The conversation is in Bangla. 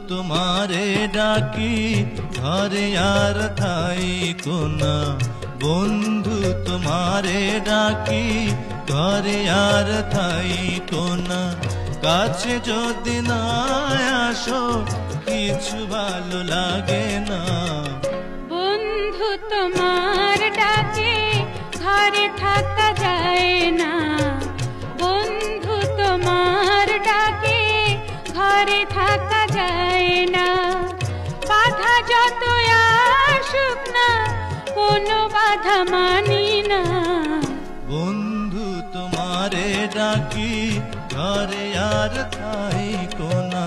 তোমারে ডাকি ঘরে আর ঠাই কোনা, বন্ধু তোমারে ডাকি ঘরে আর ঠাই কোনা। কাছে যদি না আসো কিছু ভালো লাগে না। বন্ধু তোমার ডাকে ঘরে থাকা যায় না, বন্ধু তোমার ডাকে ঘরে থাকা যায় না। বাধা যত আসুক না কোনো বাধা মানি না। বন্ধু তোমারে ডাকি ঘরে আর ঠাই কোনা।